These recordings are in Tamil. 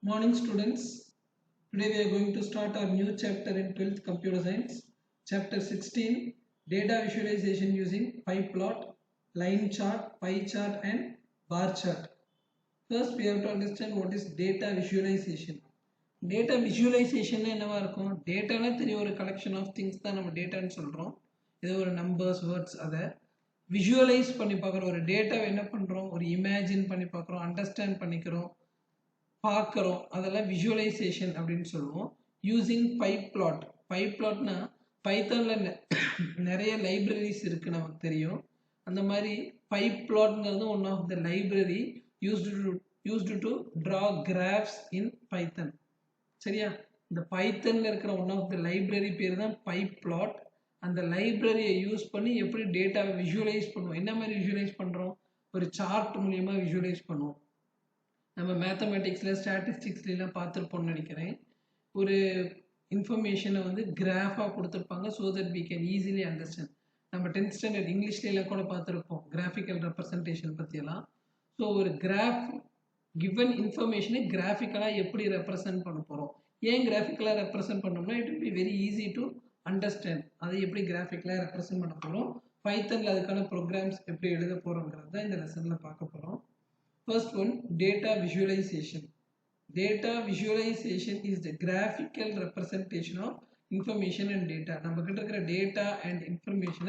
Morning students, today we are going to start our new chapter in 12th Computer Science, chapter 16, data visualization using pie plot, line chart, pie chart and bar chart. First we have to understand what is data visualization. Data visualization என்னவா இருக்கும் டேட்டானா தெரியும் ஒரு கலெக்ஷன் ஆஃப் திங்ஸ் தான் நம்ம டேட்டான்னு சொல்கிறோம் இது ஒரு நம்பர்ஸ் வேர்ட்ஸ் அதை விஷுவலைஸ் பண்ணி பார்க்குறோம் ஒரு டேட்டாவை என்ன பண்ணுறோம் ஒரு இமேஜின் பண்ணி பார்க்குறோம் அண்டர்ஸ்டாண்ட் பண்ணிக்கிறோம் பார்க்குறோம் அதெல்லாம் விஷுவலைசேஷன் அப்படின்னு சொல்லுவோம் யூசிங் பை பிளாட்னா பைத்தானில் நிறைய லைப்ரரிஸ் இருக்குது நமக்கு தெரியும் அந்த மாதிரி பை பிளாட்ங்கிறது one of the library used to draw graphs in Python சரியா இந்த பைத்தனில் இருக்கிற ஒன் ஆஃப் த லைப்ரரி பேர் தான் பை பிளாட் அந்த லைப்ரரியை யூஸ் பண்ணி எப்படி டேட்டாவை விஷுவலைஸ் பண்ணுவோம் என்ன மாதிரி விஷுவலைஸ் பண்ணுறோம் ஒரு சார்ட் மூலியமாக விஷுவலைஸ் பண்ணுவோம் நம்ம மேத்தமெட்டிக்ஸில் ஸ்டாட்டிஸ்டிக்ஸ்லாம் பார்த்துருப்போம்னு நினைக்கிறேன் ஒரு இன்ஃபர்மேஷனை வந்து கிராஃபாக கொடுத்துருப்பாங்க so that we can easily understand நம்ம 10th ஸ்டாண்டர்ட் இங்கிலீஷ்லாம் கூட பார்த்துருப்போம் கிராஃபிக்கல் ரெப்ரசன்டேஷன் பற்றியெல்லாம் ஸோ ஒரு கிராஃப் கிவன் இன்ஃபர்மேஷனை கிராஃபிக்கலாக எப்படி ரெப்ரசன்ட் பண்ண போகிறோம் ஏன் கிராஃபிக்கலாக ரெப்ரசன்ட் பண்ணோம்னா it will be very easy to understand அதை எப்படி கிராஃபிக்கலாக ரெப்ரசன்ட் பண்ண போகிறோம் பைத்தனில் அதுக்கான ப்ரோக்ராம்ஸ் எப்படி எழுத போகிறோங்கிறது தான் இந்த லெசனில் பார்க்க போகிறோம். First one, data visualization. Data visualization is the graphical representation of information and data. நம்ம கிட்ட இருக்கிற data and information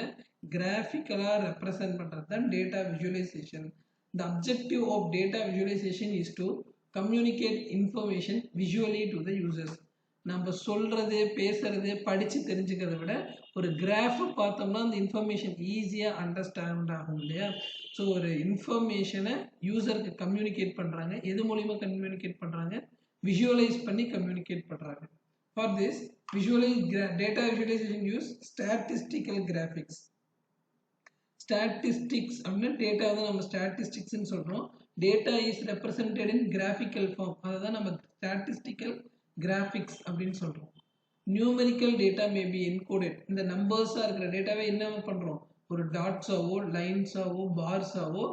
graphically represent பண்றது தான் data visualization. The objective of data visualization is to communicate information visually to the users. நம்ம சொல்றது பேசுறது படிச்சு தெரிஞ்சுக்கிறத விட ஒரு கிராஃப் பார்த்தோம்னா அந்த இன்ஃபர்மேஷன் ஈஸியாக அண்டர்ஸ்டாண்ட் ஆகும் இல்லையா ஸோ ஒரு இன்ஃபர்மேஷனை யூசருக்கு கம்யூனிகேட் பண்ணுறாங்க எது மூலிமா கம்யூனிகேட் பண்ணுறாங்க விஷுவலைஸ் பண்ணி கம்யூனிகேட் பண்ணுறாங்க for this data visualisation use statistical graphics statistics அப்படின்னா டேட்டா தான் நம்ம ஸ்டாட்டிஸ்டிக்ஸ்ன்னு சொல்கிறோம் data is represented in graphical form அதை தான் நம்ம ஸ்டாட்டிஸ்டிக்கல் கிராஃபிக்ஸ் அப்படின்னு சொல்கிறோம் numerical data may be encoded இந்த நம்பர்ஸாக இருக்கிற டேட்டாவே என்ன பண்ணுறோம் ஒரு டாட்ஸாவோ லைன்ஸாவோ பார்ஸாவோ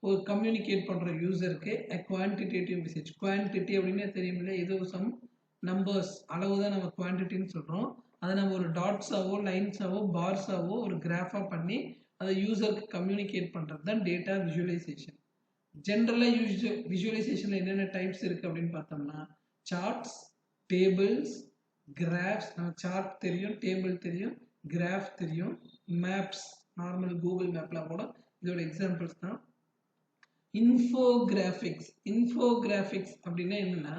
ஒரு கம்யூனிகேட் பண்ணுற யூசருக்கு குவான்டிடேட்டிவ் மெசேஜ் குவான்டிட்டி அப்படின்னே தெரியும் இல்லை ஏதோ சம் நம்பர்ஸ் அளவு தான் நம்ம குவான்டிட்டின்னு சொல்கிறோம் அதை நம்ம ஒரு டாட்ஸாவோ லைன்ஸாவோ பார்ஸாவோ ஒரு கிராஃபாக பண்ணி அதை யூசருக்கு கம்யூனிகேட் பண்ணுறது தான் டேட்டா விஷுவலைசேஷன் ஜென்ரலாக விஷுவலைசேஷனில் என்னென்ன டைப்ஸ் இருக்குது அப்படின்னு பார்த்தோம்னா சார்ட்ஸ் டேபிள்ஸ் கிராஃப்ஸ் சார்ட் தெரியும் டேபிள் தெரியும் கிராஃப் தெரியும் மேப்ஸ் நார்மல் கூகுள் மேப்லாம் கூட இதோட எக்ஸாம்பிள்ஸ் தான் இன்ஃபோகிராஃபிக்ஸ் அப்படின்னா என்னன்னா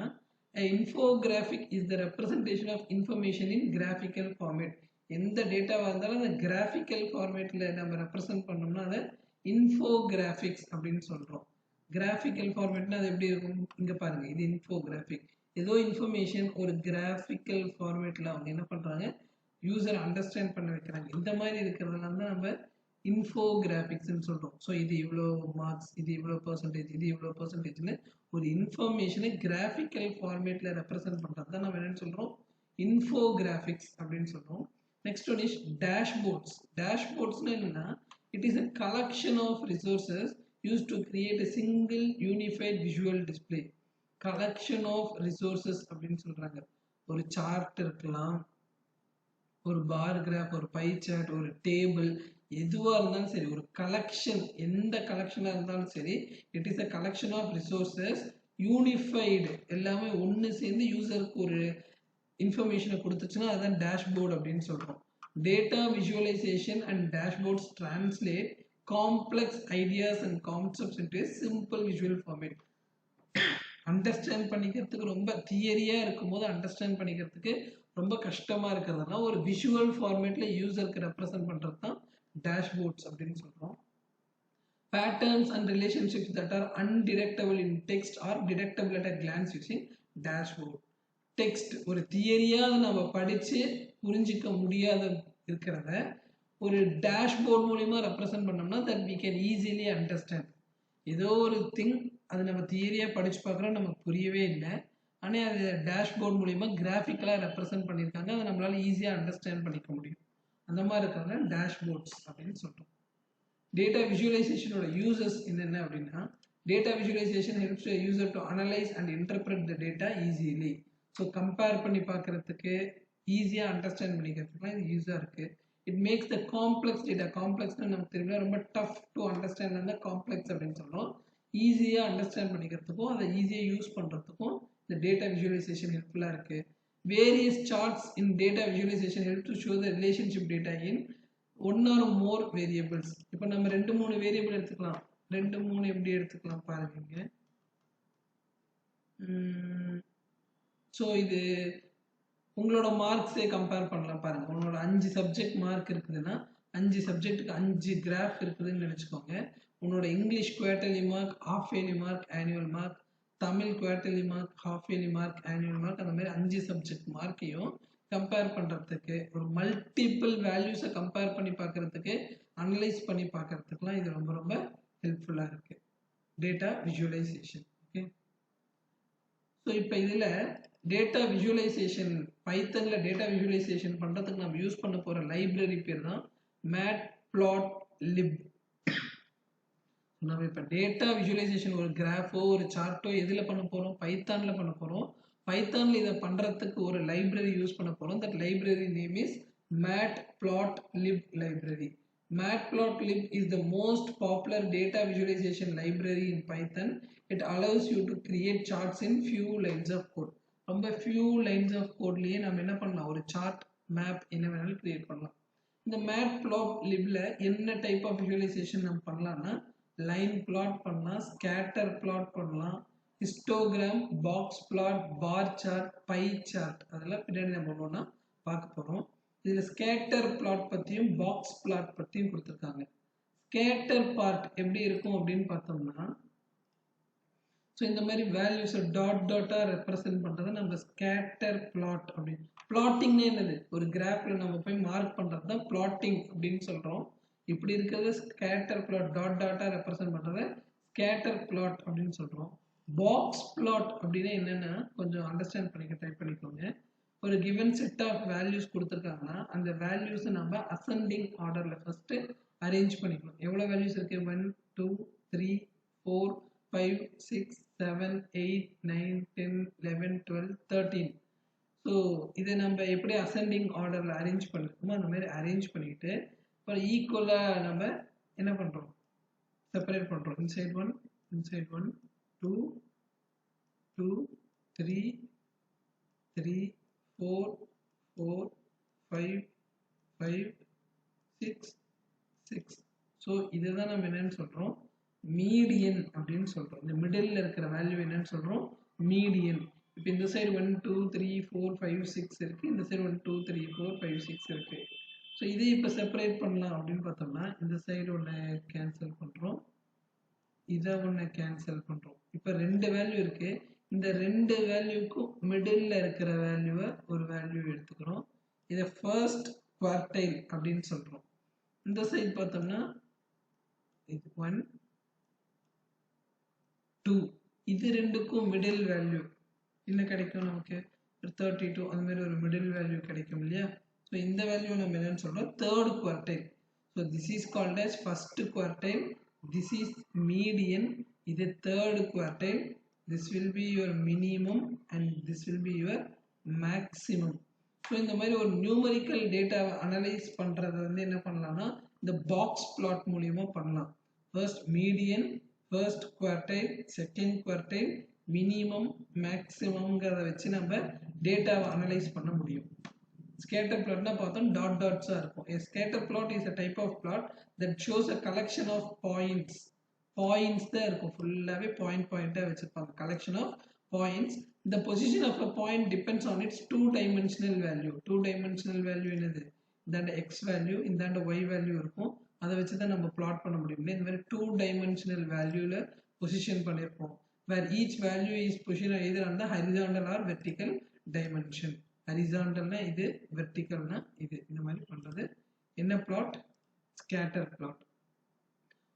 infographic is the representation of information in graphical format எந்த டேட்டாவாக இருந்தாலும் அந்த கிராஃபிக்கல் ஃபார்மேட்டில் நம்ம ரெப்ரசன்ட் பண்ணோம்னா அதை இன்ஃபோகிராஃபிக்ஸ் அப்படின்னு சொல்கிறோம் கிராஃபிக்கல் ஃபார்மேட்னா அது எப்படி இருக்கும் இங்கே பாருங்க இது இன்ஃபோகிராஃபிக் ஏதோ இன்ஃபர்மேஷன் ஒரு கிராஃபிக்கல் ஃபார்மேட்டில் அவங்க என்ன பண்ணுறாங்க யூசர் அண்டர்ஸ்டாண்ட் பண்ண வைக்கிறாங்க இந்த மாதிரி இருக்கிறதுனால தான் நம்ம இன்ஃபோகிராஃபிக்ஸ்ன்னு சொல்கிறோம் ஸோ இது இவ்வளோ மார்க்ஸ் இது இவ்வளோ பர்சன்டேஜ் இது இவ்வளோ பர்சன்டேஜ்னு ஒரு இன்ஃபர்மேஷனை கிராஃபிக்கல் ஃபார்மேட்டில் ரெப்ரசன்ட் பண்ணுறது தான் நம்ம என்னென்னு சொல்கிறோம் இன்ஃபோகிராஃபிக்ஸ் அப்படின்னு சொல்கிறோம் நெக்ஸ்ட் ஒன் இஸ் டேஷ்போர்ட்ஸ்னு என்னென்னா it is a collection of resources use to create a single unified visual display collection of resources அப்படின்னு சொல்றாங்க ஒரு சார்ட் இருக்கலாம் ஒரு பார் கிராஃப் ஒரு பை சார்ட் ஒரு டேபிள் எதுவாக இருந்தாலும் சரி ஒரு கலெக்ஷன் எந்த கலெக்ஷனாக இருந்தாலும் சரி it is a collection of resources unified எல்லாமே ஒன்று சேர்ந்து யூசருக்கு ஒரு இன்ஃபர்மேஷனை கொடுத்துச்சுன்னா அதுதான் டேஷ்போர்ட் அப்படின்னு சொல்கிறோம் data visualisation and dashboards translate complex ideas and concepts into simple visual format understand பண்ணிக்கிறதுக்கு ரொம்ப தியரியாக இருக்கும்போது அண்டர்ஸ்டாண்ட் பண்ணிக்கிறதுக்கு ரொம்ப கஷ்டமாக இருக்கிறதுனா ஒரு விஷுவல் ஃபார்மேட்டில் யூசருக்கு ரெப்ரசன்ட் பண்ணுறது தான் டேஷ்போர்ட்ஸ் அப்படின்னு சொல்கிறோம் patterns and relationships that are undetectable in text are detectable at a glance using dashboard text ஒரு தியரியாக நம்ம படித்து புரிஞ்சிக்க முடியாத இருக்கிறத ஒரு டேஷ்போர்ட் மூலிமா ரெப்ரசன்ட் பண்ணோம்னா that we can easily understand ஏதோ ஒரு திங் அது நம்ம தியரியாக படித்து பார்க்குறோம் நமக்கு புரியவே இல்லை ஆனால் அது டேஷ்போர்ட் மூலிமா கிராஃபிக்கலாக ரெப்ரசன்ட் பண்ணியிருக்காங்க அதை நம்மளால் ஈஸியாக அண்டர்ஸ்டாண்ட் பண்ணிக்க முடியும் அந்த மாதிரி இருக்கிறது டேஷ்போர்ட்ஸ் அப்படின்னு சொல்கிறோம் டேட்டா விஷுவலைசேஷனோட யூசஸ் என்னென்ன அப்படின்னா Data visualization helps the user to analyze and interpret the data easily. So compare பண்ணி பார்க்கிறதுக்கு ஈஸியா அண்டர்ஸ்டாண்ட் பண்ணிக்கிறதுக்குலாம் இது யூஸா இருக்கு. It makes the complex data complex நமக்கு தெரியல ரொம்ப tough to understand and complex அப்படின்னு சொல்றோம். ஈஸியா அண்டர்ஸ்டாண்ட் பண்ணிக்கிறதுக்கும் அதை ஈஸியா யூஸ் பண்றதுக்கும் இந்த டேட்டா விஜுவலைசேஷன் ஹெல்ப்ஃபுல்லா இருக்கு. Various charts in data visualization help to show the relationship data in one or more variables. இப்போ நம்ம 2-3 வேரியபிள் எடுத்துக்கலாம். 2-3 எப்படி எடுத்துக்கலாம் பாருங்க. ஸோ இது உங்களோட மார்க்ஸே கம்பேர் பண்ணலாம் பாருங்க. உங்களோட 5 சப்ஜெக்ட் மார்க் இருக்குதுன்னா 5 சப்ஜெக்ட்டுக்கு 5 கிராஃப் இருக்குதுன்னு நினைச்சுக்கோங்க. உன்னோட English quarterly mark, half yearly mark, annual mark, Tamil quarterly mark, half yearly mark, annual mark, அந்த மாதிரி 5 சப்ஜெக்ட் மார்க்கையும் கம்பேர் பண்றதுக்கு ஒரு மல்டிபிள் வேல்யூஸை கம்பேர் பண்ணி பார்க்கறதுக்கு அனலைஸ் பண்ணி பார்க்கறதுக்குலாம் இது ரொம்ப ரொம்ப ஹெல்ப்ஃபுல்லா இருக்கு டேட்டா விஜுவலைசேஷன். ஓகே, ஸோ இப்போ இதுல டேட்டா விஜுவலைசேஷன் பைத்தன்ல டேட்டா விஜுவலைசேஷன் பண்றதுக்கு நம்ம யூஸ் பண்ண போற லைப்ரரி பேர் தான் மேட்ப்ளாட்லிப். நம்ம இப்போ டேட்டா விஜுவலைசேஷன் ஒரு கிராஃபோ ஒரு சார்ட்டோ எதில் பண்ண போகிறோம்? பைத்தானில் பண்ண போகிறோம். பைத்தானில் இதை பண்ணுறதுக்கு ஒரு லைப்ரரி யூஸ் பண்ண போகிறோம். That library name is matplotlib library. Matplotlib is the most popular data visualization library in Python. It allows you to create charts in few lines of code. ரொம்ப few lines of codeலயே நம்ம என்ன பண்ணலாம்? ஒரு சார்ட், மேப் என்ன வேணாலும் கிரியேட் பண்ணலாம். இந்த மேட்ப்ளாட்லிப்ல என்ன டைப் ஆஃப் விஜுவலைசேஷன் நம்ம பண்ணலாம்னா லைன் பிளாட் பண்ணலாம், ஸ்கேட்டர் பிளாட் பண்ணலாம், histogram, box plot, bar chart, pie chart, அதெல்லாம் பின்னாடி நம்ம ஒன்றா பார்க்க போகிறோம். இதில் ஸ்கேட்டர் பிளாட் பற்றியும் பாக்ஸ் பிளாட் பற்றியும் கொடுத்துருக்காங்க. ஸ்கேட்டர் பார்ட் எப்படி இருக்கும் அப்படின்னு பார்த்தோம்னா, ஸோ இந்த மாதிரி வேல்யூஸை டாட் டாட்டாக ரெப்ரசென்ட் பண்ணுறது நம்ம ஸ்கேட்டர் பிளாட் அப்படின்னு. பிளாட்டிங்னு என்னது? ஒரு கிராஃபில் நம்ம போய் மார்க் பண்ணுறது தான் பிளாட்டிங் அப்படின்னு சொல்கிறோம். இப்படி இருக்கிறது scatter plot, dot data represent பண்றத ஸ்கேட்டர் பிளாட் அப்படின்னு சொல்றோம். பாக்ஸ் பிளாட் அப்படின்னா என்னன்னா கொஞ்சம் அண்டர்ஸ்டாண்ட் பண்ணிக்க ட்ரை பண்ணிக்கோங்க. ஒரு கிவன் செட் ஆஃப் வேல்யூஸ் கொடுத்துருக்காங்கன்னா அந்த வேல்யூஸ் நம்ம அசெண்டிங் ஆர்டர்ல ஃபர்ஸ்ட் அரேஞ்ச் பண்ணிக்கணும். எவ்வளவு வேல்யூஸ் இருக்கு? 1 2 3 4 5 6 7 8 9 10 11 12 13. ஸோ இதை நம்ம எப்படி அசெண்டிங் ஆர்டர்ல அரேஞ்ச் பண்ணிருக்கோமோ அந்த மாதிரி அரேஞ்ச் பண்ணிட்டு அப்புறம் ஈக்குவலாக நம்ம என்ன பண்ணுறோம்? செப்பரேட் பண்ணுறோம். Inside one 2 2 3 3 4 4 5 5 6 6. ஸோ இதுதான் நம்ம என்னன்னு சொல்கிறோம்? மீடியன் அப்படின்னு சொல்கிறோம். இந்த மிடில் இருக்கிற வேல்யூ என்னன்னு சொல்கிறோம்? மீடியன். இப்போ இந்த சைடு 1 2 3 4 5 6 இருக்குது, இந்த சைடு 1 2 3 4 5 6 இருக்குது. ஸோ இதை இப்போ செப்பரேட் பண்ணலாம் அப்படின்னு பார்த்தோம்னா இந்த சைடு ஒன்று கேன்சல் பண்ணுறோம், இதை ஒன்று கேன்சல் பண்ணுறோம். இப்போ 2 வேல்யூ இருக்குது. இந்த 2 வேல்யூக்கும் மிடில் இருக்கிற வேல்யூவை ஒரு வேல்யூ எடுத்துக்கிறோம். இதை ஃபர்ஸ்ட் குவார்டைல் அப்படின்னு சொல்கிறோம். இந்த சைடு பார்த்தோம்னா இது 1 2, இது ரெண்டுக்கும் மிடில் வேல்யூ என்ன கிடைக்கும்? நமக்கு 32 அந்த மாதிரி ஒரு மிடில் வேல்யூ கிடைக்கும் இல்லையா? So இந்த வேல்யூ நம்ம என்னன்னு சொல்றோம்? Third quartile. So this is called as first quartile, this is median, இது third quartile, this will be your minimum and this will be your maximum. So இந்த மாதிரி ஒரு நியூமரிக்கல் டேட்டா அனலைஸ் பண்றது வந்து என்ன பண்ணலாம்னா இந்த பாக்ஸ் பிளாட் மூலமா பண்ணலாம். First median, first quartile, second quartile, minimum, மேக்ஸிமம்ங்கிறத வச்சு நம்ம டேட்டாவை அனலைஸ் பண்ண முடியும். Scatter plot na paathom dot dots இருக்கும். A scatter plot is a type of plot that shows a collection of points. Points தான் இருக்கும், ஃபுல்லாவே பாயிண்டா வச்சிருப்பாங்க. collection of points. The position of a point depends on its two-dimensional value. Two-dimensional value என்னது? இந்தாண்ட x value, இந்தாண்ட y value இருக்கும். அதை வச்சு தான் நம்ம பிளாட் பண்ண முடியும். இந்த மாதிரி two-dimensional valueல பொசிஷன் பண்ணியிருப்போம். Where each value is positioned either on the horizontal or vertical dimension. ஹரிசாண்டல்னா இது, வெர்டிகல்னா இது. இந்த மாதிரி பண்றது என்ன plot? Scatter plot.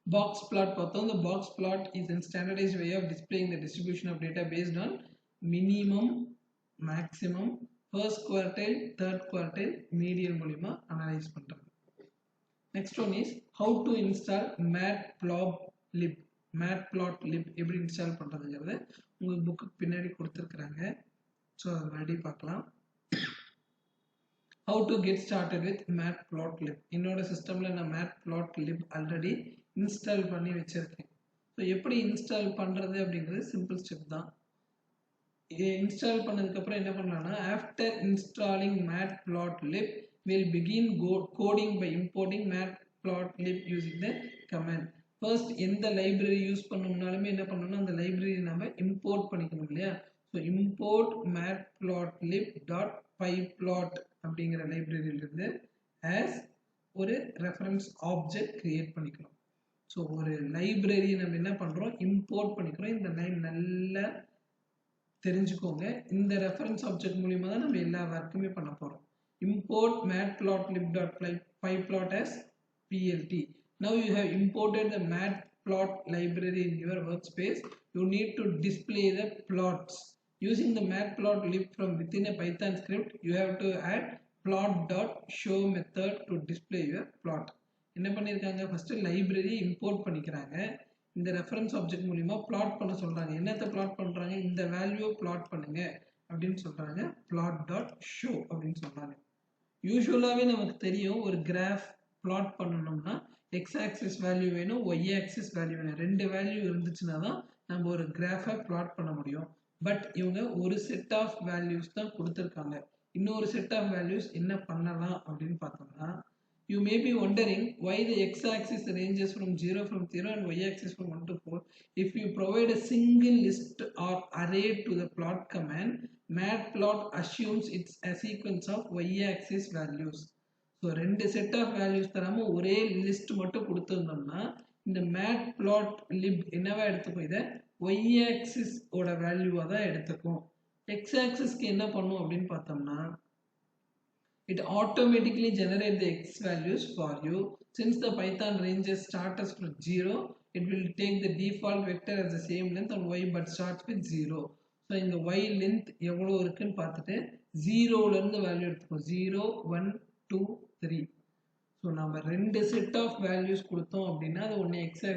Box plot பார்த்தோம். The box plot is a standardized way of displaying the distribution of data based on minimum, maximum, first quartile, third quartile, median மூலமா அனலைஸ் பண்றது. Next one is how to install matplotlib. matplotlib எப்படி இன்ஸ்டால் பண்றதுங்கிறது உங்க புக்கு பின்னாடி கொடுத்திருக்காங்க. சோ அத மறுபடியும் பார்க்கலாம். How to get started with matplotlib. என்னோட சிஸ்டம்ல நான் matplotlib ஆல்ரெடி இன்ஸ்டால் பண்ணி வச்சிருக்கேன். ஸோ எப்படி இன்ஸ்டால் பண்றது அப்படிங்கிறது சிம்பிள் ஸ்டெப் தான். இன்ஸ்டால் பண்ணதுக்கு அப்புறம் என்ன பண்ணலாம்னா after installing matplotlib we'll begin coding by importing matplotlib using the command. First எந்த லைப்ரரி யூஸ் பண்ணனும்னாலுமே என்ன பண்ணனும்னா அந்த லைப்ரரி நாம இம்போர்ட் பண்ணிக்கணும் இல்லையா. ஸோ import matplotlib.pyplot அப்படிங்கிற லைப்ரரியில இருந்து as ஒரு ரெஃபரன்ஸ் ஆப்ஜெக்ட் கிரியேட் பண்ணிக்கிறோம். ஸோ ஒரு லைப்ரரி நம்ம என்ன பண்றோம் இம்போர்ட் பண்ணிக்கிறோம். இந்த லைன் நல்லா தெரிஞ்சுக்கோங்க. இந்த ரெஃபரன்ஸ் ஆப்ஜெக்ட் மூலமா தான் நம்ம எல்லா வர்க்குமே பண்ண போறோம். import matplotlib.pyplot as plt. Now you have imported the matplot library in your workspace. You need to display the plots. Using the matplotlib from within a Python script, you have to add plot.show method to display your plot. என்ன பண்ணிருக்காங்க ஃபர்ஸ்ட் லைப்ரரி இம்போர்ட் பண்ணிக்கிறாங்க. இந்த ரெஃபரன்ஸ் ஆப்ஜெக்ட் மூலமா பிளாட் பண்ண சொல்றாங்க. என்னத்தை பிளாட் பண்றாங்க இந்த வேல்யூ பிளாட் பண்ணுங்க அப்படின்னு சொல்றாங்க. plot.show அப்படின்னு சொல்றாங்க. யூசுவலாவே நமக்கு தெரியும் ஒரு கிராஃப் பிளாட் பண்ணணும்னா எக்ஸ் ஆக்சிஸ் வேல்யூ வேணும் ஒய் ஆக்சிஸ் வேல்யூ வேணும். ரெண்டு வேல்யூ இருந்துச்சுன்னா தான் நம்ம ஒரு கிராஃபை பிளாட் பண்ண முடியும். பட் இவங்க ஒரு செட் ஆஃப் வேல்யூஸ் தான் கொடுத்துருக்காங்க. இன்னொரு செட் ஆஃப் வேல்யூஸ் என்ன பண்ணலாம் அப்படின்னு பார்த்தோம்னா you may be wondering why the x-axis ranges from 0 and y-axis from 1 to 4. If you provide a single list or array to the plot command, matplot assumes it's a sequence of y-axis values. So ரெண்டு செட் ஆஃப் வேல்யூஸ் தராம ஒரே லிஸ்ட் மட்டும் கொடுத்திருந்தோம்னா இந்த matplotlib என்னவா எடுத்துக்கும் இதை y-axis ஓட வேல்யூவா தான் எடுத்துக்கும். x-axisக்கு என்ன பண்ணும் அப்படின்னு பார்த்தோம்னா it automatically generates the x values for you. Since the Python ranges starts from 0, it will take the default vector as the same length on y but starts with 0. So in the y length எவ்வளவு இருக்குன்னு பார்த்துட்டு 0 ல இருந்து வேல்யூ எடுத்துக்கோம். 0 1 2 3. ஸோ நம்ம ரெண்டு செட் ஆஃப் வேல்யூஸ் கொடுத்தோம் அப்படின்னா அது ஒன்று எக்ஸ்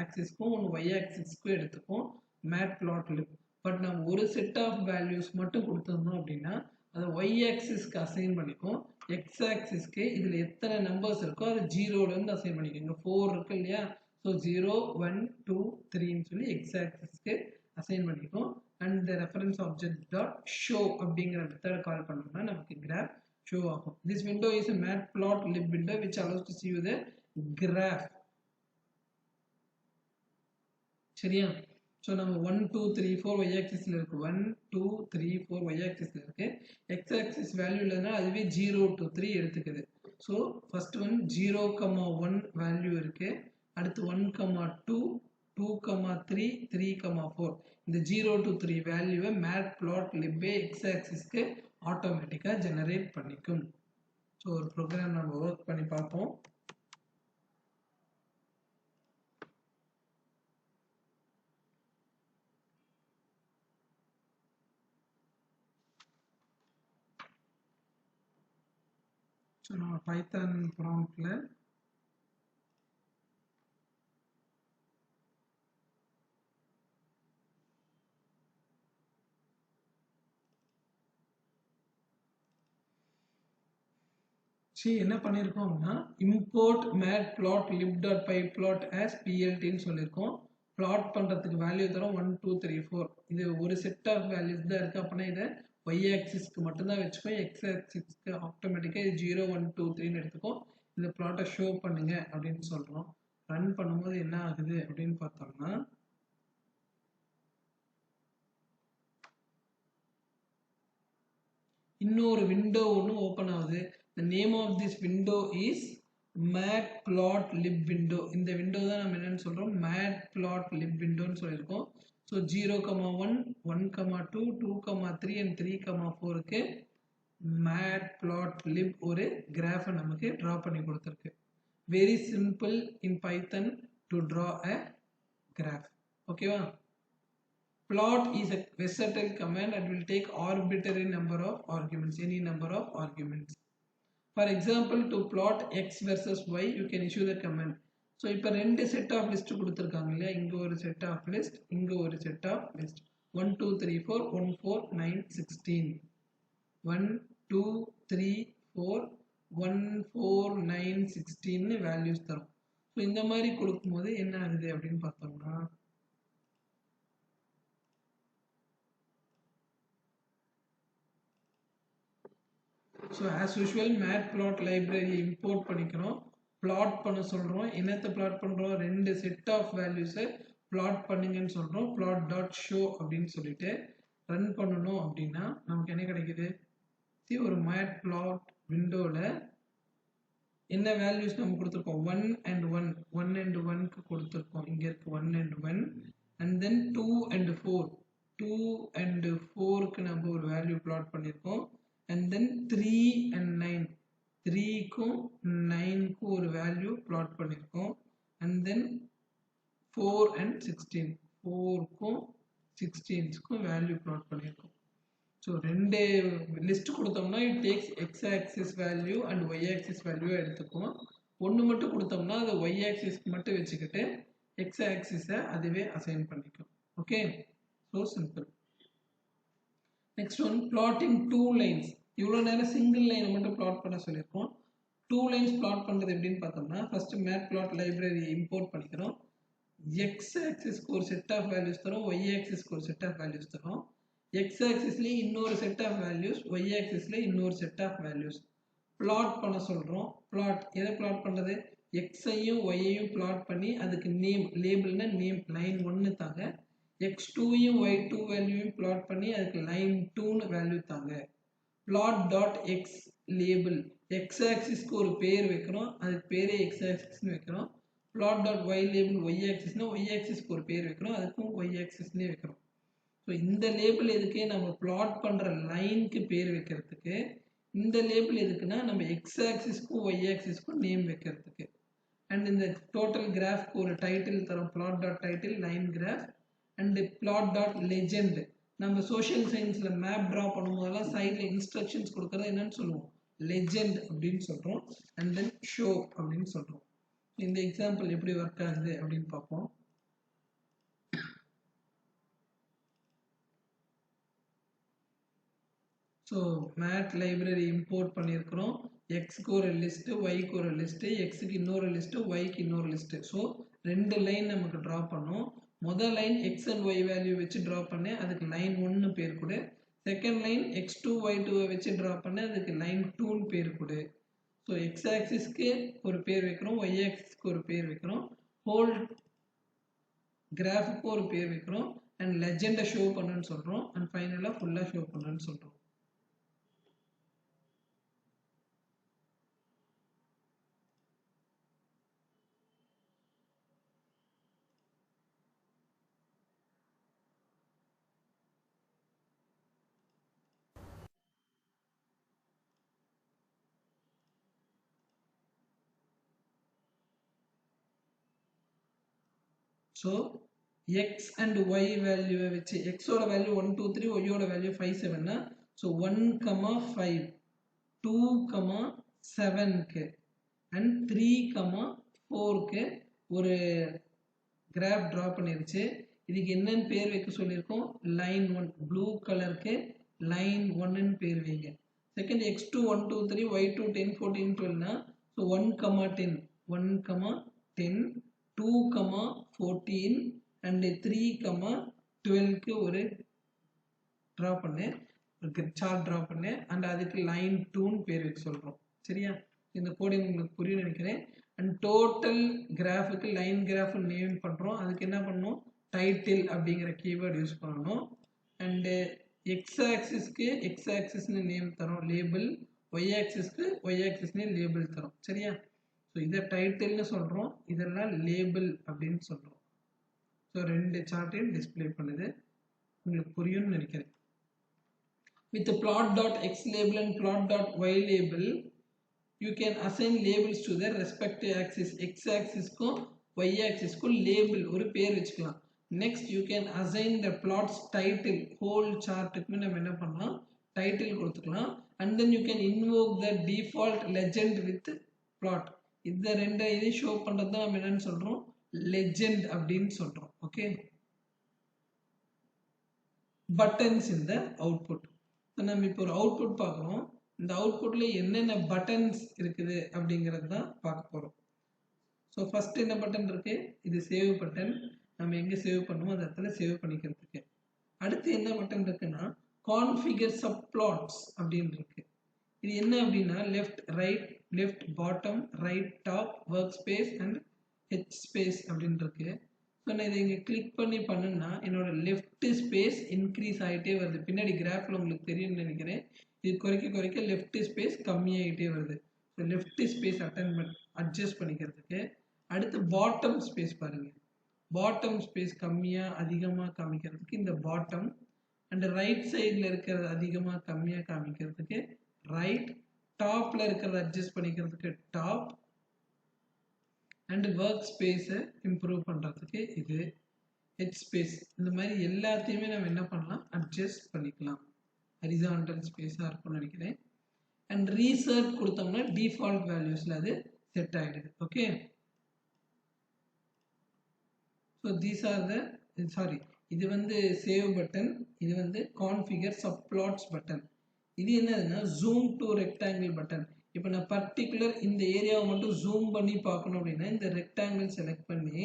ஆக்சிஸ்க்கும் ஒன்று ஒய் ஆக்சிஸ்க்கும் எடுத்துக்கும் matplotlib. பட் நம்ம ஒரு செட் ஆஃப் வேல்யூஸ் மட்டும் கொடுத்துருந்தோம் அப்படின்னா அதை ஒய் ஆக்சிஸ்க்கு அசைன் பண்ணிக்கும். எக்ஸ் ஆக்சிஸ்க்கு இதில் எத்தனை நம்பர்ஸ் இருக்கோ அது 0 ல இருந்து அசைன் பண்ணிக்கும். இங்கே 4 இருக்கு இல்லையா. ஸோ 0 1 2 3ன்னு சொல்லி எக்ஸ் ஆக்சிஸ்க்கு அசைன் பண்ணிக்கும். And the reference object dot show அப்படிங்கிற மெத்தட் கால் பண்ணோம்னா நமக்கு கிராஃப் ஷோ ஆகும். This window is a matplotlib window which allows to see you the graph. சரியா. ஸோ நம்ம 1 2 3 4 y ஆக்சிஸ்ல இருக்கு. 1 2 3 4 y ஆக்சிஸ்ல இருக்கு. x ஆக்சிஸ் வேல்யூ இல்லைன்னா அதுவே 0 to 3 எடுத்துக்குது. ஸோ ஃபர்ஸ்ட் ஒன் 0,1 வேல்யூ இருக்கு. அடுத்து 1,2 2,3 3,4. இந்த 0 to 3 வேல்யூவை matplotlib x ஆக்சிஸ்க்கு ஆட்டோமேட்டிக்கா ஜெனரேட் பண்ணிக்கும். ஸோ ஒரு ப்ரோக்ராம் நம்ம ஒர்க் பண்ணி பார்ப்போம். ஸோ நம்ம பைத்தான் ப்ராம்ப்ட்ல என்ன பண்ணியிருக்கோம்னா import matplotlib.pyplot as plt ன்னு சொல்லியிருக்கோம். பிளாட் பண்றதுக்கு வேல்யூ தரோம் 1 2 3 4. இது ஒரு செட் ஆஃப் வேல்யூஸ் தான் இருக்கு. அப்படின்னா இதை y ஆக்சிஸ்க்கு மட்டும்தான் வச்சுக்கோ. x ஆக்சிஸ்க்கு ஆட்டோமேட்டிக்கா இது 0 1 2 3ன்னு எடுத்துக்கும். இந்த பிளாட்டை ஷோ பண்ணுங்க அப்படின்னு சொல்றோம். ரன் பண்ணும்போது என்ன ஆகுது அப்படின்னு பார்த்தோம்னா இன்னொரு விண்டோ ஒன்று ஓப்பன் ஆகுது. The name of this window is matplotlib window. இந்த விண்டோ தான் நம்ம என்னன்னு சொல்றோம் matplotlib windowன்னு சொல்லியிருக்கோம். ஸோ 0,1 1,2 2,3 and 3,4க்கு matplotlib ஒரு கிராஃபை நமக்கு டிரா பண்ணி கொடுத்துருக்கு. Very simple in Python to draw a graph. ஓகேவா. Plot is a versatile command that will take arbitrary number of arguments, any number of arguments. For example, to plot x versus y, you can issue the command so இப்போ ரெண்டு செட் ஆஃப் லிஸ்ட் கொடுத்துருக்காங்க இல்லையா, இங்கே ஒரு செட் ஆஃப் லிஸ்ட், இங்கே ஒரு செட் ஆஃப் லிஸ்ட். 1 2 3 4 1 4 9 16 1 2 3 4 1 4 9 16 வேல்யூஸ் தரும். ஸோ இந்த மாதிரி கொடுக்கும்போது என்ன ஆகுது அப்படின்னு பார்த்தோம்னா, so as usual matplot library import பண்ணிக்கிறோம், பிளாட் பண்ண சொல்கிறோம். என்னத்தை பிளாட் பண்ணுறோம், ரெண்டு செட் ஆஃப் வேல்யூஸை பிளாட் பண்ணுங்கன்னு சொல்கிறோம். பிளாட் டாட் ஷோ அப்படின்னு சொல்லிட்டு ரன் பண்ணணும் அப்படின்னா நமக்கு என்ன கிடைக்குது, ஒரு மேட்ப்ளாட் விண்டோவில் என்ன வேல்யூஸ் நம்ம கொடுத்துருக்கோம், 1 and 1 1 and 1க்கு கொடுத்துருக்கோம். இங்கே இருக்கு 1 and 1 and then 2 and 4 2 and 4க்கு நம்ம ஒரு வேல்யூ பிளாட் பண்ணியிருக்கோம். and then 3 and 9 3க்கும் 9க்கும் ஒரு வேல்யூ பிளாட் பண்ணியிருக்கோம். and then 4 and 16 4க்கும் 16க்கும் வேல்யூ பிளாட் பண்ணியிருக்கோம். ஸோ ரெண்டு லிஸ்ட் கொடுத்தோம்னா it takes X axis value and Y axis value எடுத்துக்கும். ஒன்று மட்டும் கொடுத்தோம்னா அதை ஒய் ஆக்சிஸ்க்கு மட்டும் வச்சுக்கிட்டு எக்ஸ் ஆக்சிஸை அதுவே அசைன் பண்ணிக்கும். Okay, so simple. Next one, blotting 2 lines. இவ்வளோ நேரம் சிங்கிள் லைனை மட்டும் பிளாட் பண்ண சொல்லியிருக்கோம். 2 லைன்ஸ் பிளாட் பண்ணுறது எப்படின்னு பார்த்தோம்னா, ஃபர்ஸ்ட் மேட்ப்ளாட் லைப்ரரி இம்போர்ட் பண்ணிக்கிறோம். எக்ஸ் ஆக்சிஸ்க்கு ஒரு செட் ஆஃப் வேல்யூஸ் தரும், ஒய் ஆக்சிஸ்க்கு ஒரு செட் ஆஃப் வேல்யூஸ் தரும். எக்ஸ் ஆக்சிஸ்ல இன்னொரு செட் ஆஃப் வேல்யூஸ், ஒய் ஆக்சிஸ்ல இன்னொரு செட் ஆஃப் வேல்யூஸ் பிளாட் பண்ண சொல்றோம். பிளாட் எதை பிளாட் பண்றது, எக்ஸையும் ஒய்யையும் பிளாட் பண்ணி அதுக்கு நேம், லேபிள்னா நேம் லைன் 1 தாங்க. x2யும் y2 வேல்யூவையும் பிளாட் பண்ணி அதுக்கு லைன் 2னு வேல்யூ தாங்க. Plot dot X label, X ஆக்சிஸ்க்கு ஒரு பேர் வைக்கிறோம், அதுக்கு பேரே எக்ஸ் ஆக்சிஸ்னு வைக்கிறோம். Plot dot Y label Y ஆக்சிஸ்னா ஒய் ஆக்சிஸ்க்கு ஒரு பேர் வைக்கிறோம், அதுக்கும் ஒய் ஆக்சிஸ்னே வைக்கிறோம். ஸோ இந்த லேபிள் எதுக்கு, நம்ம பிளாட் பண்ணுற லைனுக்கு பேர் வைக்கிறதுக்கு. இந்த லேபிள் எதுக்குன்னா நம்ம எக்ஸ் ஆக்சிஸ்க்கும் ஒய் ஆக்சிஸ்க்கும் நேம் வைக்கிறதுக்கு. அண்ட் இந்த டோட்டல் கிராஃப்க்கு ஒரு டைட்டில் தரும், plot dot title line graph. And plot dot legend, நம்ம சோஷியல் சயின்ஸில் மேப் ட்ரா பண்ணும்போதெல்லாம் சைடில் இன்ஸ்ட்ரக்ஷன்ஸ் கொடுக்குறது என்னன்னு சொல்லுவோம், லெஜெண்ட் அப்படின்னு சொல்கிறோம். அண்ட் தென் ஷோ அப்படின்னு சொல்கிறோம். இந்த எக்ஸாம்பிள் எப்படி ஒர்க் ஆகுது அப்படின்னு பார்ப்போம். ஸோ மேட் லைப்ரரி இம்போர்ட் பண்ணியிருக்கிறோம். எக்ஸுக்கு ஒரு லிஸ்ட்டு, ஒய்க்கு ஒரு லிஸ்ட்டு, எக்ஸுக்கு இன்னொரு லிஸ்ட்டு, ஒய்க்கு இன்னொரு லிஸ்ட்டு. ஸோ ரெண்டு லைன் நமக்கு ட்ரா பண்ணோம். முதல் line X and Y value வச்சு ட்ரா பண்ணேன், அதுக்கு லைன் 1 பேர் கொடு. செகண்ட் லைன் x2 y2 வச்சு ட்ரா பண்ணேன், அதுக்கு லைன் 2 பேர் கொடு. ஸோ எக்ஸ் ஆக்சிஸ்க்கு ஒரு பேர் வைக்கிறோம், ஒய் ஆக்சிஸ்க்கு ஒரு பேர் வைக்கிறோம், ஹோல் கிராஃபுக்கு ஒரு பேர் வைக்கிறோம், அண்ட் லெஜெண்டை ஷோ பண்ணுன்னு சொல்கிறோம், அண்ட் ஃபைனலாக ஃபுல்லாக ஷோ பண்ணுன்னு சொல்கிறோம். So x and y value வச்சு x ஓட வேல்யூ 1 2 3, y ஓட வேல்யூ 5 7 so 1 5 2 7 க்கு and 3 4 க்கு ஒரு கிராஃப் டிரா பண்ணிருச்சு. இதுக்கு என்னன்னு பேர் வைக்க சொல்லியிருக்கோம், லைன் 1 ப்ளூ கலருக்கு லைன் 1 ன்னு பேர் வைங்க. Second x2 1 2 3, y2 10 14 12 so 1 10 1 10 2 14 and 3 12க்கு ஒரு டிரா பண்ணேன், சார்ட் டிரா பண்ணேன், அண்ட் அதுக்கு லைன் 2ன்னு பேர் வைக்க சொல்கிறோம். சரியா, இந்த கோடிங் உங்களுக்கு புரியும் நினைக்கிறேன். அண்ட் டோட்டல் கிராஃபுக்கு லைன் கிராஃப் நேம் பண்ணுறோம், அதுக்கு என்ன பண்ணணும், டைட்டில் அப்படிங்கிற கீவேர்டு யூஸ் பண்ணணும். அண்டு எக்ஸ் ஆக்சிஸ்க்கு எக்ஸ் ஆக்சிஸ்னு நேம் தரோம் லேபிள், ஒய் ஆக்சிஸ்க்கு ஒய் ஆக்சிஸ்னே லேபிள் தரோம். சரியா, ஸோ இதை டைட்டில்னு சொல்கிறோம், இதெல்லாம் லேபிள் அப்படின்னு சொல்கிறோம். ஸோ ரெண்டு சார்ட்டையும் டிஸ்பிளே பண்ணுது, உங்களுக்கு புரியும்னு நினைக்கிறேன். With plot.x label and plot.y label you can assign labels to the respective axis. x axis को y axis को label ஒரு பேர் வச்சுக்கலாம். next you can assign the plots title, whole chart க்கு நம்ம என்ன பண்ணலாம், title கொடுத்துக்கலாம். and then you can invoke the default legend with plot. இந்த ரெண்டு இதையும் ஷோ பண்றது தான் நம்ம என்னன்னு சொல்றோம், லெஜெண்ட் அப்படின்னு சொல்றோம். ஓகே, பட்டன்ஸ் இந்த அவுட்புட். நம்ம இப்போ ஒரு அவுட்புட் பார்க்குறோம். இந்த அவுட்புட்ல என்னென்ன பட்டன்ஸ் இருக்குது அப்படிங்கிறது தான் பார்க்க போறோம். ஸோ ஃபர்ஸ்ட் என்ன பட்டன் இருக்கு, இது சேவ் பட்டன். நம்ம எங்க சேவ் பண்ணுமோ அந்த இடத்துல சேவ் பண்ணிக்கிறதுக்கு. அடுத்து என்ன பட்டன் இருக்குன்னா கான்ஃபிகர் சப்ளாட்ஸ் அப்படின்னு இருக்கு. இது என்ன அப்படின்னா left right, left bottom, right top, work space and H space அப்படின்னு இருக்கு. ஸோ நான் இதை இங்கே கிளிக் பண்ணி பண்ணுன்னா என்னோட லெஃப்ட் ஸ்பேஸ் இன்க்ரீஸ் ஆகிட்டே வருது. பின்னாடி கிராஃபில் உங்களுக்கு தெரியும்னு நினைக்கிறேன். இது குறைக்க குறைக்க லெஃப்ட் ஸ்பேஸ் கம்மியாகிட்டே வருது. ஸோ லெஃப்ட் ஸ்பேஸ் அட்ஜஸ்ட் பண்ணிக்கிறதுக்கு. அடுத்து பாட்டம் ஸ்பேஸ் பாருங்க, பாட்டம் ஸ்பேஸ் கம்மியாக அதிகமாக காமிக்கிறதுக்கு இந்த பாட்டம், அண்ட் ரைட் சைடில் இருக்கிறது அதிகமாக கம்மியாக காமிக்கிறதுக்கு ரைட், டாப்ல இருக்கிறத அட்ஜஸ்ட் பண்ணிக்கிறதுக்கு டாப், அண்ட் ஒர்க் ஸ்பேஸை இம்ப்ரூவ் பண்ணுறதுக்கு இது ஹெச் ஸ்பேஸ். இந்த மாதிரி எல்லாத்தையுமே நம்ம என்ன பண்ணலாம், அட்ஜஸ்ட் பண்ணிக்கலாம். ஹரிசாண்டல் ஸ்பேஸாக இருக்கும்னு நினைக்கிறேன். அண்ட் ரீசெட் கொடுத்தோம்னா டிஃபால்ட் வேல்யூஸில் அது செட் ஆகிடுது. ஓகே, ஸோ தீஸ் ஆர் த இது வந்து சேவ் பட்டன், இது வந்து கான்ஃபிகர் சப்ளாட்ஸ் பட்டன். இது என்னதுன்னா ஜூம் டு ரெக்டாங்கிள் பட்டன். இப்போ நான் பர்டிகுலர் இந்த ஏரியாவை மட்டும் ஜூம் பண்ணி பார்க்கணும் அப்படின்னா இந்த ரெக்டாங்கிள் செலக்ட் பண்ணி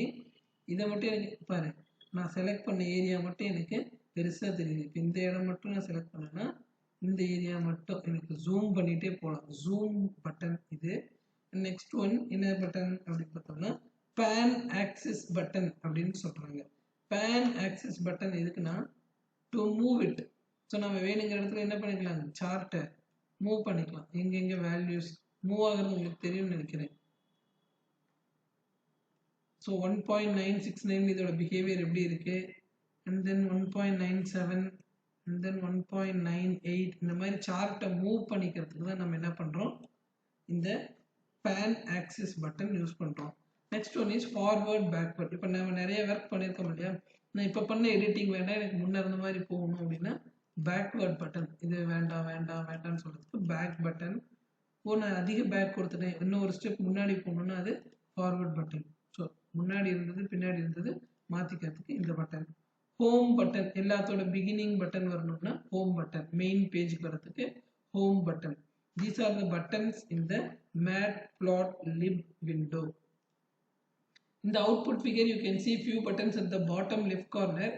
இதை மட்டும் எனக்கு பாரு, நான் செலக்ட் பண்ண ஏரியா மட்டும் எனக்கு பெருசாக தெரியுது. இப்போ இந்த இடம் மட்டும் நான் செலக்ட் பண்ணேன்னா இந்த ஏரியா மட்டும் எனக்கு ஜூம் பண்ணிகிட்டே போகலாம். ஜூம் பட்டன் இது. நெக்ஸ்ட் ஒன் என்ன பட்டன் அப்படின்னு பார்த்தோம்னா பேன் ஆக்சிஸ் பட்டன் அப்படின்னு சொல்கிறாங்க. பேன் ஆக்சிஸ் பட்டன் எதுக்குன்னா டு மூவ் இட். ஸோ நம்ம வேணுங்கிற இடத்துல என்ன பண்ணிக்கலாம், சார்ட்டை மூவ் பண்ணிக்கலாம். எங்கெங்கே வேல்யூஸ் மூவ் ஆகுறது உங்களுக்கு தெரியும்னு நினைக்கிறேன். ஸோ 1.969 இதோட பிஹேவியர் எப்படி இருக்கு, அண்ட் தென் 1.97 அண்ட் தென் 1.98 இந்த மாதிரி சார்ட்டை மூவ் பண்ணிக்கிறதுக்கு தான் நம்ம என்ன பண்ணுறோம், இந்த பேன் ஆக்சிஸ் பட்டன் யூஸ் பண்ணுறோம். Next one is forward backward. இப்போ நம்ம நிறைய ஒர்க் பண்ணியிருக்கோம் இல்லையா, நான் இப்போ பண்ண எடிட்டிங் வேண்டாம் எனக்கு முன்னே இருந்த மாதிரி போகணும் அப்படின்னா பேக்வர்ட் பட்டன். இது வேண்டாம் வேண்டாம் வேண்டாம்னு சொல்கிறதுக்கு பேக் பட்டன். நான் அதிக பேக் கொடுத்துட்டேன், இன்னும் ஒரு ஸ்டெப் முன்னாடி போகணுன்னா அது ஃபார்வர்ட் பட்டன். ஸோ முன்னாடி இருந்தது பின்னாடி இருந்தது மாற்றிக்கிறதுக்கு இந்த பட்டன். ஹோம் பட்டன், எல்லாத்தோட பிகினிங் பட்டன் வரணும்னா ஹோம் பட்டன், மெயின் பேஜுக்கு வரதுக்கு home button. These are the buttons in the matplotlib window. In the output figure you can see few buttons at the bottom left corner.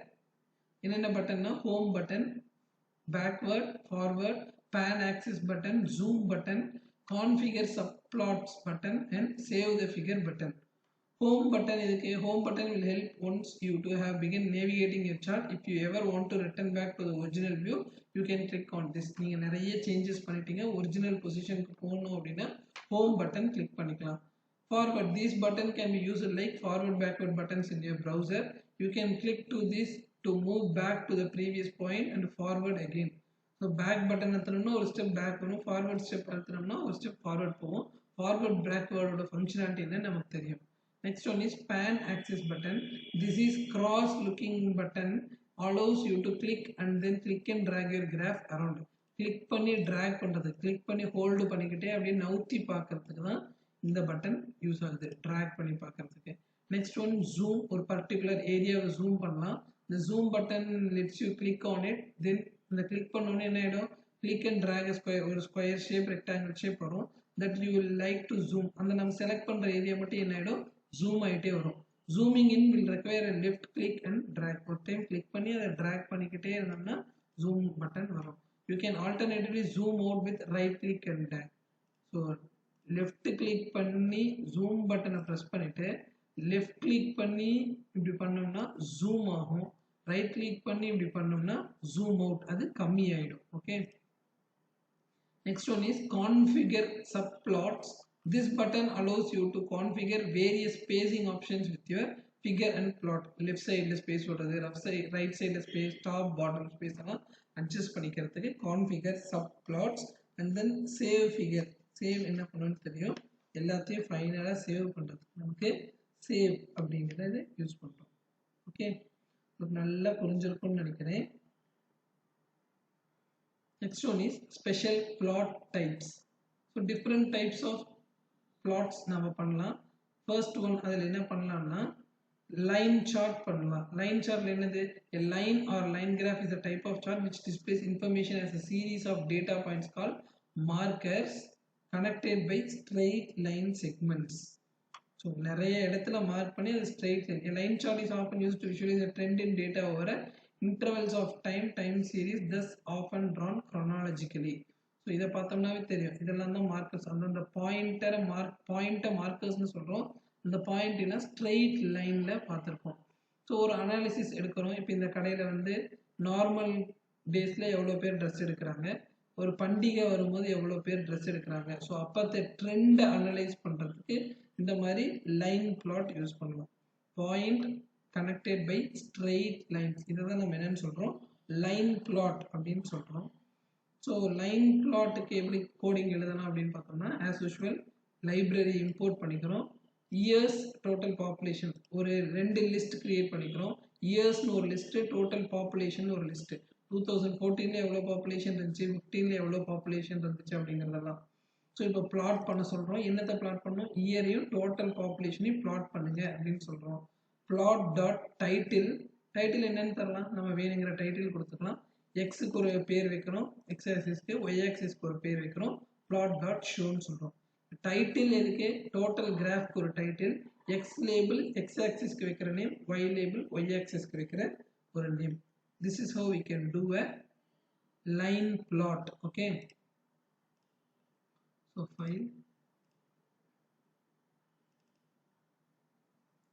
என்னென்ன பட்டன்னா home button, backward, forward, pan axis button, zoom button, configure subplots button and save the figure button. Home button இதுக்கு home button will help once you to have begin navigating your chart. If you ever want to return back to the original view you can click on this. நீங்க நிறைய changes பண்ணிட்டீங்க, ஒரிஜினல் பொசிஷனுக்கு போகணும் அப்படின்னா home button click பண்ணிக்கலாம். Forward, these button can be used like forward backward buttons in your browser. You can click to this to move back to the previous point and forward again. So back button அழுத்தணும்னா ஒரு ஸ்டெப் பேக் வரும், forward ஸ்டெப் அழுத்தணும்னா ஒரு ஸ்டெப் ஃபார்வர்ட் போகும். forward backward ஃபங்க்ஷனாலிட்டி என்னன்னு நமக்கு தெரியும். Next one is pan axis button. This is cross looking button, allows you to click and then click and drag your graph around. Click பண்ணி drag பண்றது, click பண்ணி hold பண்ணிக்கிட்டே அப்படியே நவுத்தி பார்க்கறதுக்கு தான் இந்த பட்டன் யூஸ் ஆகுது, drag பண்ணி பார்க்கறதுக்கு. Next one zoom, ஒரு particular ஏரியாவை zoom பண்ணலாம். The zoom button lets you click on it, then இந்த click பண்ணோன்னே என்ன ஆகிடும், click and drag a square, ஒரு ஸ்கொயர் ஷேப் ரெக்டாங்கிள் ஷேப் வரும். that you will like to zoom, அந்த நம்ம செலக்ட் பண்ணுற ஏரியா மட்டும் என்ன ஆகிடும், zoom ஆகிட்டே வரும். zooming in will require a left click and drag. ஒரு டைம் click பண்ணி அதை drag பண்ணிக்கிட்டே இருந்தோம்னா zoom button வரும். You can alternatively zoom out with right click and drag. So left click பண்ணி zoom button ப்ரெஸ் பண்ணிட்டு left click பண்ணி இப்படி பண்ணோம்னா zoom ஆகும், right click பண்ணி இப்படி பண்ணோம்னா zoom out, அது கம்மி ஆகிடும். Okay, next one is configure subplots. This button allows you to configure various spacing options with your figure and plot. Left side space போடுறது, right side space, top bottom space எல்லாம் adjust பண்ணிக்கிறதுக்கு configure subplots. And then save figure. Save என்ன பண்ணணும்னு தெரியும், எல்லாத்தையும் ஃபைனலாக சேவ் பண்ணுறதுக்கு நமக்கு சேவ் அப்படிங்கிறத யூஸ் பண்ணுறோம். ஓகே, நல்லா புரிஞ்சிருக்கும்னு நினைக்கிறேன். Next one is special plot types. So different types of plots நாம பண்ணலாம். first one அதில் என்ன பண்ணலாம்னா line chart பண்ணலாம். line chart என்னது? A line or line graph is a type of chart which displays information as a series of data points called markers connected by straight line segments. So நிறைய இடத்துல மார்க் பண்ணி அது straight line. A line chart is often used to visualize a trend in data over intervals of time series, thus often drawn chronologically. So இதை பார்த்தோம்னாவே தெரியும், இதெல்லாம் தான் மார்க்கர்ஸ். அந்த பாயிண்ட்டை மார்க்கர்ஸ்னு சொல்கிறோம். இந்த பாயிண்ட்னா ஸ்ட்ரெயிட் லைனில் பார்த்துருப்போம். ஸோ ஒரு அனாலிசிஸ் எடுக்கிறோம். இப்போ இந்த கடையில் வந்து நார்மல் டேஸில் எவ்வளோ பேர் ட்ரெஸ் எடுக்கிறாங்க, ஒரு பண்டிகை வரும்போது எவ்வளோ பேர் ட்ரெஸ் எடுக்கிறாங்க. ஸோ அப்போத்த ட்ரெண்டை அனலைஸ் பண்ணுறதுக்கு இந்த மாதிரி லைன் பிளாட் யூஸ் பண்ணலாம். Point connected by straight lines, இதை தான் நம்ம என்னன்னு சொல்கிறோம், லைன் பிளாட் அப்படின்னு சொல்கிறோம். ஸோ லைன் பிளாட்டுக்கு எப்படி கோடிங் எழுதலாம் அப்படின்னு பார்த்தோம்னா, ஆஸ் யூஷுவல் லைப்ரரி இம்போர்ட் பண்ணிக்கிறோம். இயர்ஸ் டோட்டல் பாப்புலேஷன் ஒரு 2 லிஸ்ட் கிரியேட் பண்ணிக்கிறோம். இயர்ஸ்னு ஒரு லிஸ்ட்டு, டோட்டல் பாப்புலேஷன் ஒரு லிஸ்ட்டு. 2014 எவ்வளோ பாப்புலேஷன் இருந்துச்சு, 15 எவ்வளோ பாப்புலேஷன் இருந்துச்சு அப்படிங்கிறதெல்லாம். ஸோ இப்போ பிளாட் பண்ண சொல்கிறோம். என்னத்தை பிளாட் பண்ணோம், இயரையும் டோட்டல் பாப்புலேஷனையும் பிளாட் பண்ணுங்க அப்படின்னு சொல்கிறோம். பிளாட் டாட் டைட்டில், டைட்டில் என்னன்னு தரலாம், நம்ம வேணுங்கிற டைட்டில் கொடுத்துக்கலாம். எக்ஸுக்கு ஒரு பேர் வைக்கிறோம், எக்ஸ் ஆக்சிஸ்க்கு, ஒய் ஆக்சிஸ்க்கு ஒரு பேர் வைக்கிறோம். பிளாட் டாட் ஷோன்னு சொல்கிறோம். டைட்டில் எதுக்கு, டோட்டல் கிராஃப்க்கு ஒரு டைட்டில், எக்ஸ் லேபிள் எக்ஸ் ஆக்சிஸ்க்கு வைக்கிற நேம், ஒய் லேபிள் ஒய் ஆக்சிஸ்க்கு வைக்கிற ஒரு name. This is how we can do a line plot. Okay, so file,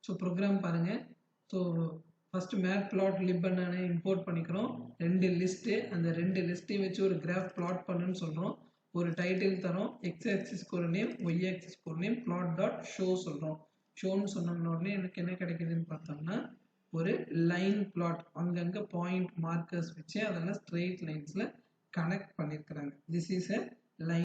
so program பாருங்க. ஸோ ஃபர்ஸ்ட் matplotlib இம்போர்ட் பண்ணிக்கிறோம். 2 லிஸ்ட்டு, அந்த 2 லிஸ்ட்டையும் வச்சு ஒரு கிராஃப் பிளாட் பண்ணுன்னு சொல்கிறோம். ஒரு டைட்டில் தரோம், எக்ஸ் ஆக்சிஸ்க்கு ஒரு நேம், ஒய் ஆக்சிஸ்க்கு ஒரு நேம், பிளாட் டாட் ஷோ சொல்கிறோம். ஷோன்னு சொன்ன உடனே எனக்கு என்ன கிடைக்குதுன்னு பார்த்தோம்னா ஒரு லைன் பிளாட். அங்கங்கே பாயிண்ட் மார்க்கர்ஸ் வச்சு அதெல்லாம் ஸ்ட்ரெயிட் லைன்ஸில் கனெக்ட் பண்ணியிருக்கிறாங்க. This is a line.